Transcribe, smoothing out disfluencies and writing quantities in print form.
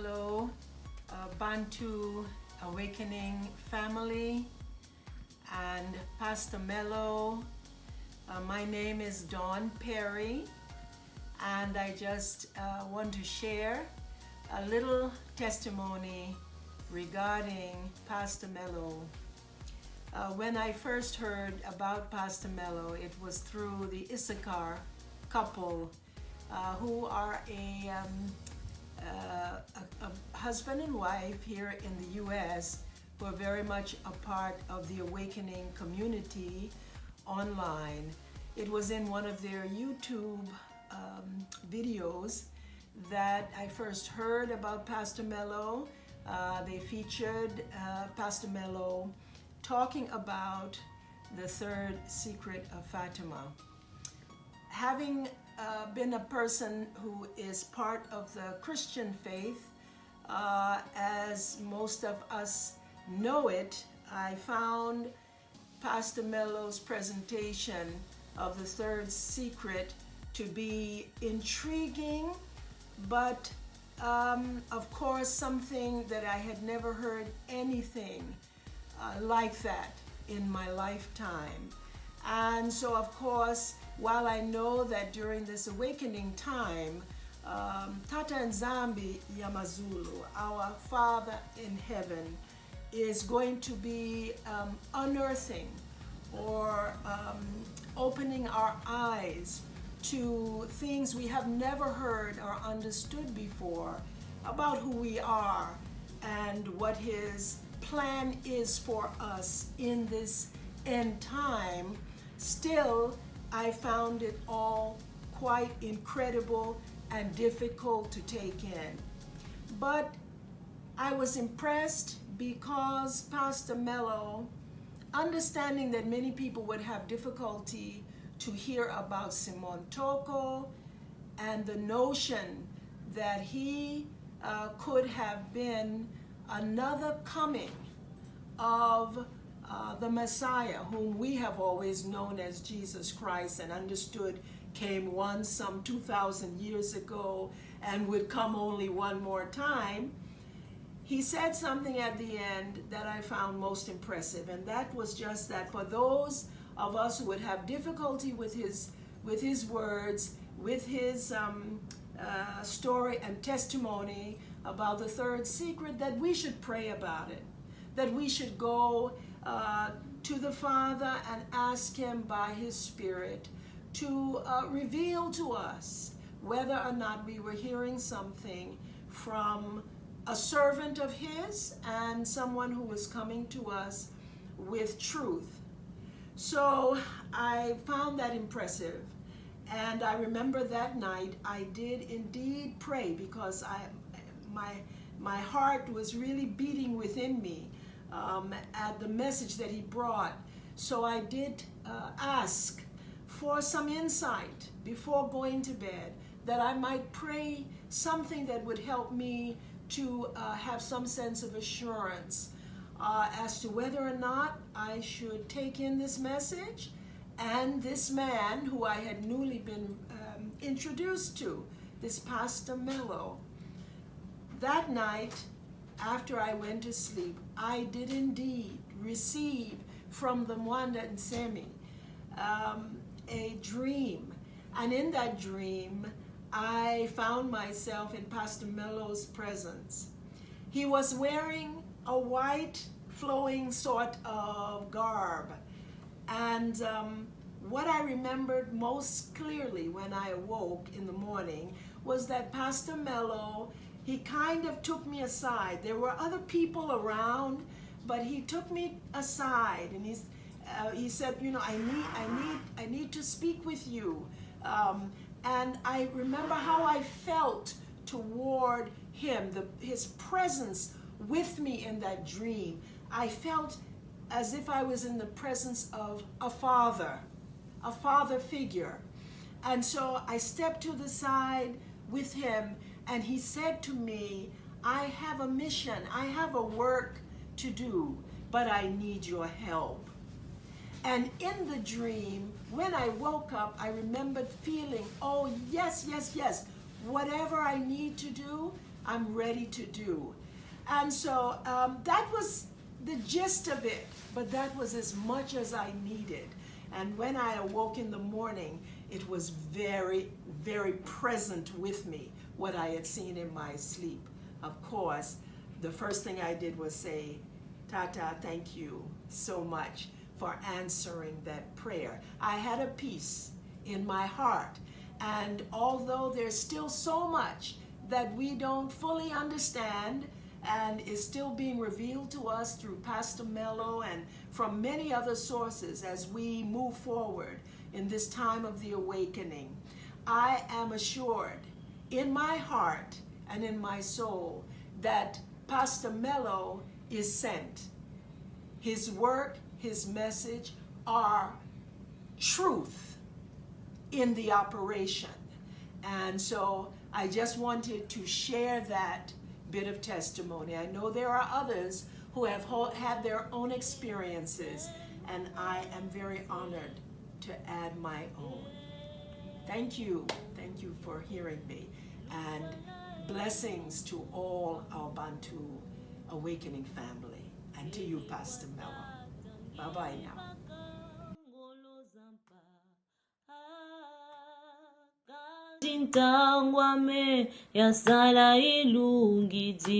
Hello, Bantu Awakening family and Pastor Mello. My name is Dawn Perry, and I just want to share a little testimony regarding Pastor Mello. When I first heard about Pastor Mello, it was through the Issachar couple who are a husband and wife here in the U.S. who are very much a part of the Awakening community online. It was in one of their YouTube videos that I first heard about Pastor Mello. They featured Pastor Mello talking about the third secret of Fatima. Having been a person who is part of the Christian faith, as most of us know it, I found Pastor Mello's presentation of the third secret to be intriguing, but of course something that I had never heard anything like that in my lifetime. And so of course, while I know that during this awakening time, Tata Nzambi Yamazulu, our Father in heaven, is going to be unearthing or opening our eyes to things we have never heard or understood before about who we are and what His plan is for us in this end time. Still, I found it all quite incredible and difficult to take in. But I was impressed because Pastor Mello, understanding that many people would have difficulty to hear about Simon Toko and the notion that he could have been another coming of the Messiah, whom we have always known as Jesus Christ and understood came once some 2,000 years ago and would come only one more time. He said something at the end that I found most impressive, and that was just that for those of us who would have difficulty with his words, with his story and testimony about the third secret, that we should pray about it, that we should go to the Father and ask Him by His Spirit to reveal to us whether or not we were hearing something from a servant of His and someone who was coming to us with truth. So I found that impressive, and I remember that night I did indeed pray because my heart was really beating within me at the message that he brought. So I did ask for some insight before going to bed, that I might pray something that would help me to have some sense of assurance as to whether or not I should take in this message and this man who I had newly been introduced to, this Pastor Mello. That night, after I went to sleep, I did indeed receive from the Mwanda Nsemi a dream. And in that dream, I found myself in Pastor Mello's presence. He was wearing a white flowing sort of garb. And what I remembered most clearly when I awoke in the morning was that Pastor Mello, he kind of took me aside. There were other people around, but he took me aside and he said, you know, I need to speak with you. And I remember how I felt toward him, his presence with me in that dream. I felt as if I was in the presence of a father figure. And so I stepped to the side with him, and he said to me, I have a mission, I have a work to do, but I need your help. And in the dream, when I woke up, I remembered feeling, oh yes, yes, yes, whatever I need to do, I'm ready to do. And so that was the gist of it, but that was as much as I needed. And when I awoke in the morning, it was very, very present with me, what I had seen in my sleep. Of course, the first thing I did was say, Tata, thank you so much for answering that prayer. I had a peace in my heart. And although there's still so much that we don't fully understand and is still being revealed to us through Pastor Mello and from many other sources as we move forward in this time of the awakening, I am assured in my heart and in my soul that Pastor Mello is sent. His work, his message are truth in the operation. And so I just wanted to share that bit of testimony. I know there are others who have had their own experiences, and I am very honored to add my own. Thank you for hearing me, and blessings to all our Bantu Awakening family, and to you, Pastor Mello. Bye-bye now. Jintangwa me ya sala ilungiti.